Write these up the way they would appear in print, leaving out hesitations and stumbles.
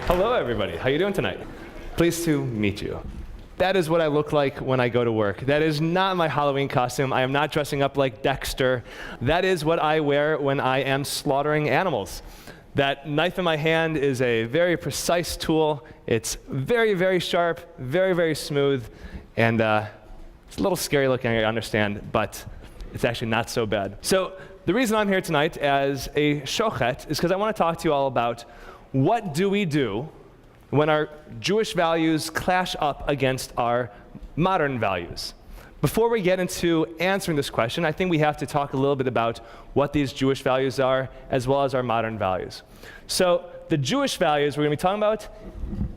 Hello, everybody. How you doing tonight? Pleased to meet you. That is what I look like when I go to work. That is not my Halloween costume. I am not dressing up like Dexter. That is what I wear when I am slaughtering animals. That knife in my hand is a very precise tool. It's very, very sharp, very, very smooth, and it's a little scary looking, I understand, but it's actually not so bad. So the reason I'm here tonight as a shochet is because I want to talk to you all about what do we do when our Jewish values clash up against our modern values. Before we get into answering this question, I think we have to talk a little bit about what these Jewish values are, as well as our modern values. So the Jewish values we're going to be talking about,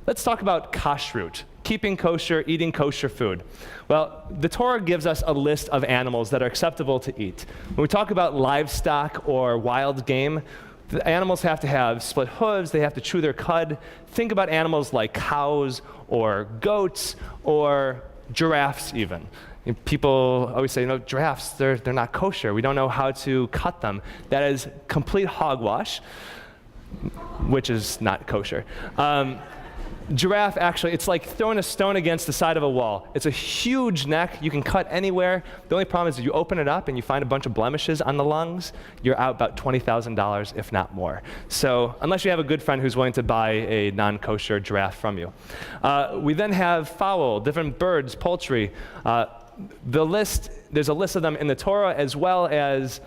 let's talk about kashrut, keeping kosher, eating kosher food. Well, the Torah gives us a list of animals that are acceptable to eat. When we talk about livestock or wild game, the animals have to have split hooves, they have to chew their cud. Think about animals like cows or goats or giraffes even. People always say, giraffes, they're not kosher. We don't know how to cut them. That is complete hogwash, which is not kosher. Giraffe, actually, it's like throwing a stone against the side of a wall. It's a huge neck. You can cut anywhere. The only problem is if you open it up and you find a bunch of blemishes on the lungs, you're out about $20,000, if not more. So unless you have a good friend who's willing to buy a non-kosher giraffe from you. We then have fowl, different birds, poultry. There's a list of them in the Torah, as well as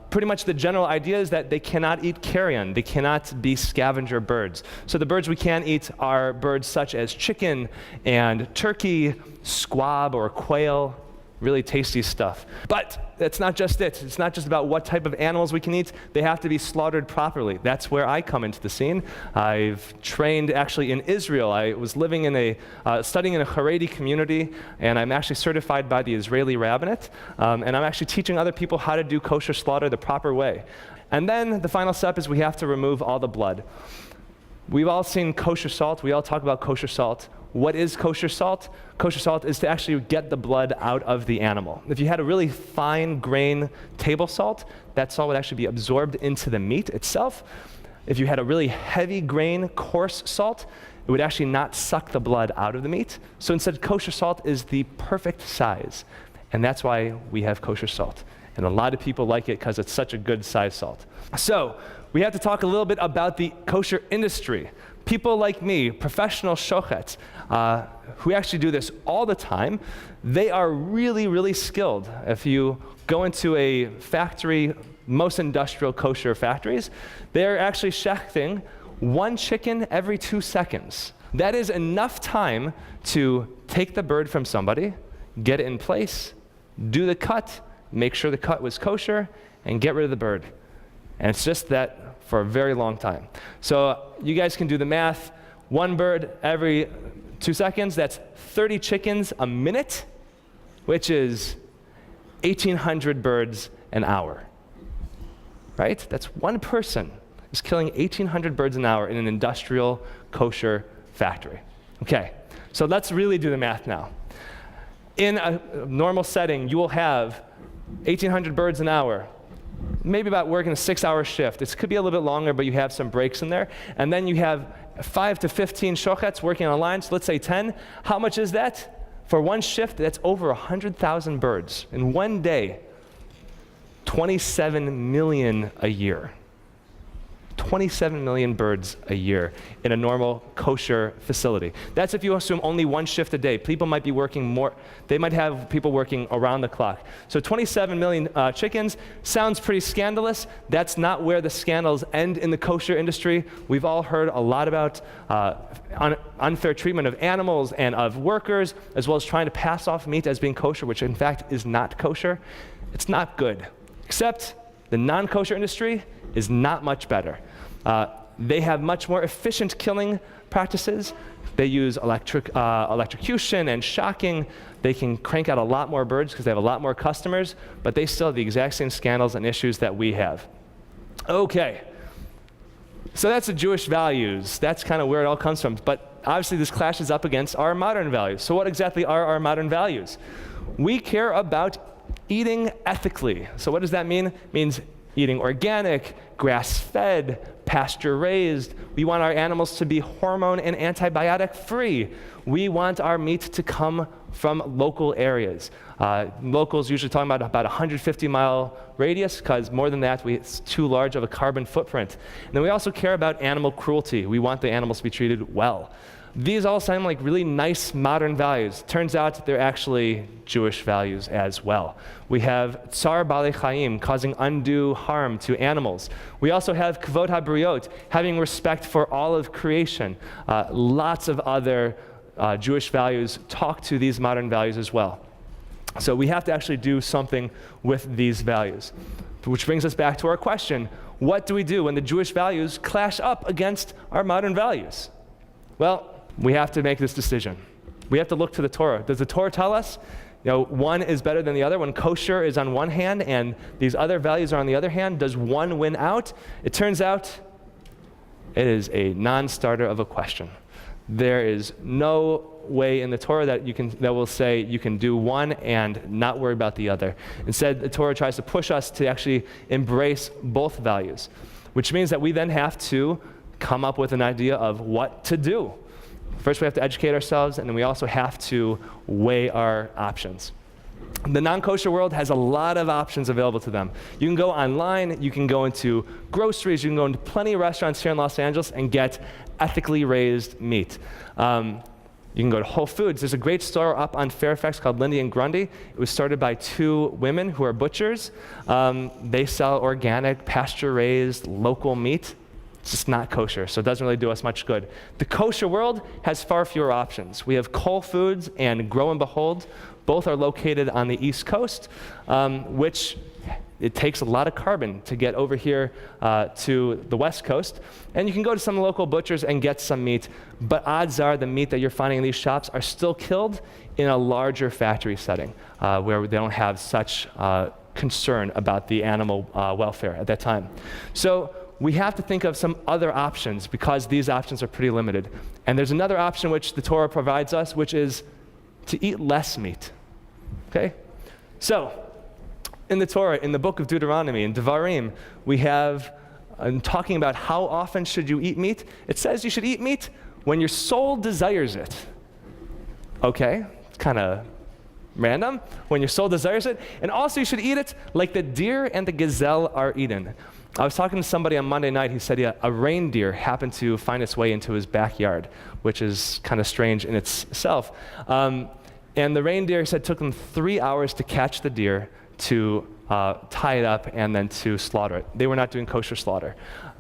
pretty much the general idea is that they cannot eat carrion. They cannot be scavenger birds. So the birds we can eat are birds such as chicken and turkey, squab or quail, really tasty stuff. But that's not just it. It's not just about what type of animals we can eat. They have to be slaughtered properly. That's where I come into the scene. I've trained actually in Israel. I was living in studying in a Haredi community, and I'm actually certified by the Israeli rabbinate, and I'm actually teaching other people how to do kosher slaughter the proper way. And then the final step is we have to remove all the blood. We've all seen kosher salt. We all talk about kosher salt. What is kosher salt? Kosher salt is to actually get the blood out of the animal. If you had a really fine grain table salt, that salt would actually be absorbed into the meat itself. If you had a really heavy grain coarse salt, it would actually not suck the blood out of the meat. So instead, kosher salt is the perfect size. And that's why we have kosher salt. And a lot of people like it because it's such a good size salt. So we have to talk a little bit about the kosher industry. People like me, professional shochets, who actually do this all the time, they are really, really skilled. If you go into a factory, most industrial kosher factories, they're actually shechting one chicken every 2 seconds. That is enough time to take the bird from somebody, get it in place, do the cut, make sure the cut was kosher, and get rid of the bird. And it's just that for a very long time. So you guys can do the math. One bird every 2 seconds, that's 30 chickens a minute, which is 1,800 birds an hour, right? That's one person is killing 1,800 birds an hour in an industrial kosher factory. Okay, so let's really do the math now. In a normal setting, you will have 1,800 birds an hour, maybe about working a 6-hour shift. This could be a little bit longer, but you have some breaks in there. And then you have 5 to 15 shochets working on line, so let's say 10. How much is that? For one shift, that's over 100,000 birds. In one day, 27 million a year. 27 million birds a year in a normal kosher facility. That's if you assume only one shift a day. People might be working more. They might have people working around the clock. So 27 million chickens sounds pretty scandalous. That's not where the scandals end in the kosher industry. We've all heard a lot about unfair treatment of animals and of workers, as well as trying to pass off meat as being kosher, which in fact is not kosher. It's not good. Except the non-kosher industry is not much better. They have much more efficient killing practices. They use electrocution and shocking. They can crank out a lot more birds because they have a lot more customers, but they still have the exact same scandals and issues that we have. Okay, so that's the Jewish values. That's kind of where it all comes from. But obviously this clashes up against our modern values. So what exactly are our modern values? We care about eating ethically. So what does that mean? It means eating organic, grass-fed, pasture raised. We want our animals to be hormone and antibiotic free. We want our meat to come from local areas. Locals usually talking about 150-mile radius, because more than that, it's too large of a carbon footprint. And then we also care about animal cruelty. We want the animals to be treated well. These all sound like really nice modern values. Turns out they're actually Jewish values as well. We have tsar balei chaim, causing undue harm to animals. We also have kavod habriot, having respect for all of creation. Lots of other Jewish values talk to these modern values as well. So we have to actually do something with these values. Which brings us back to our question, what do we do when the Jewish values clash up against our modern values? Well, we have to make this decision. We have to look to the Torah. Does the Torah tell us, one is better than the other? When kosher is on one hand and these other values are on the other hand, does one win out? It turns out it is a non-starter of a question. There is no way in the Torah that will say you can do one and not worry about the other. Instead, the Torah tries to push us to actually embrace both values, which means that we then have to come up with an idea of what to do. First, we have to educate ourselves, and then we also have to weigh our options. The non-kosher world has a lot of options available to them. You can go online, you can go into groceries, you can go into plenty of restaurants here in Los Angeles and get ethically raised meat. You can go to Whole Foods. There's a great store up on Fairfax called Lindy and Grundy. It was started by two women who are butchers. They sell organic, pasture-raised, local meat. It's just not kosher, so it doesn't really do us much good. The kosher world has far fewer options. We have Whole Foods and Grow and Behold. Both are located on the East Coast, which it takes a lot of carbon to get over here to the West Coast. And you can go to some local butchers and get some meat, but odds are the meat that you're finding in these shops are still killed in a larger factory setting where they don't have such concern about the animal welfare at that time. So we have to think of some other options because these options are pretty limited. And there's another option which the Torah provides us, which is to eat less meat. Okay? So, in the Torah, in the book of Deuteronomy, in Devarim, we have, talking about how often should you eat meat, it says you should eat meat when your soul desires it. Okay? It's kind of random. When your soul desires it. And also you should eat it like the deer and the gazelle are eaten. I was talking to somebody on Monday night who said a reindeer happened to find its way into his backyard, which is kind of strange in itself. And the reindeer said it took them 3 hours to catch the deer, to tie it up, and then to slaughter it. They were not doing kosher slaughter.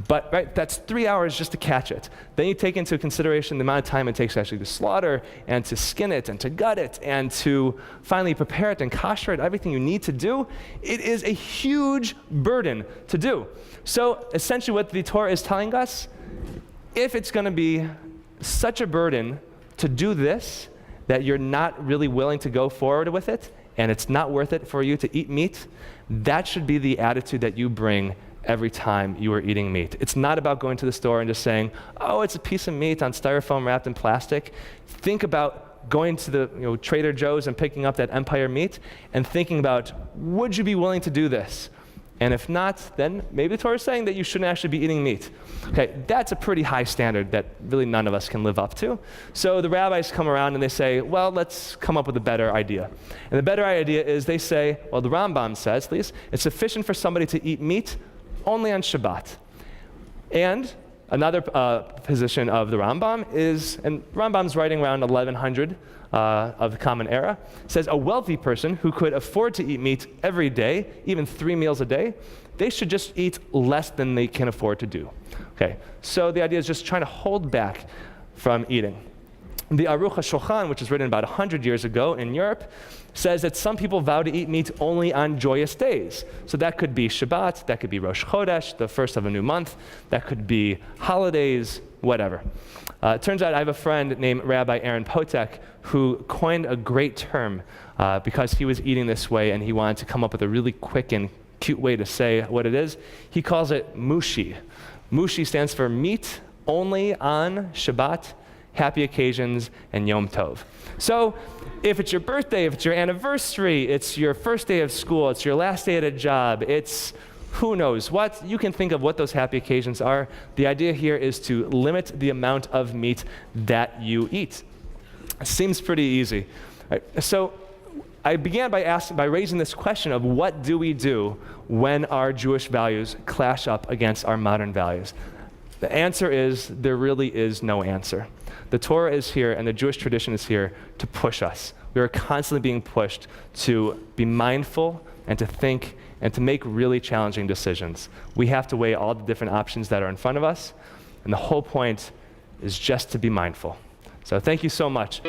But right, that's 3 hours just to catch it. Then you take into consideration the amount of time it takes actually to slaughter, and to skin it, and to gut it, and to finally prepare it and kosher it, everything you need to do. It is a huge burden to do. So essentially what the Torah is telling us, if it's going to be such a burden to do this, that you're not really willing to go forward with it, and it's not worth it for you to eat meat, that should be the attitude that you bring every time you are eating meat. It's not about going to the store and just saying, oh, it's a piece of meat on styrofoam wrapped in plastic. Think about going to the Trader Joe's and picking up that Empire meat and thinking about, would you be willing to do this? And if not, then maybe the Torah is saying that you shouldn't actually be eating meat. Okay, that's a pretty high standard that really none of us can live up to. So the rabbis come around and they say, well, let's come up with a better idea. And the better idea is they say, well, the Rambam says, at least, it's sufficient for somebody to eat meat only on Shabbat. And another position of the Rambam is, and Rambam's writing around 1100, of the Common Era, says a wealthy person who could afford to eat meat every day, even 3 meals a day, they should just eat less than they can afford to do. Okay, so the idea is just trying to hold back from eating. The Aruch HaShulchan, which was written about 100 years ago in Europe, says that some people vow to eat meat only on joyous days. So that could be Shabbat, that could be Rosh Chodesh, the first of a new month, that could be holidays, whatever. It turns out I have a friend named Rabbi Aaron Potek who coined a great term because he was eating this way and he wanted to come up with a really quick and cute way to say what it is. He calls it mushi. Mushi stands for meat only on Shabbat, happy occasions, and Yom Tov. So if it's your birthday, if it's your anniversary, it's your first day of school, it's your last day at a job, it's who knows what. You can think of what those happy occasions are. The idea here is to limit the amount of meat that you eat. It seems pretty easy. Right? So I began by raising this question of what do we do when our Jewish values clash up against our modern values? The answer is there really is no answer. The Torah is here and the Jewish tradition is here to push us. We are constantly being pushed to be mindful and to think and to make really challenging decisions. We have to weigh all the different options that are in front of us, and the whole point is just to be mindful. So thank you so much.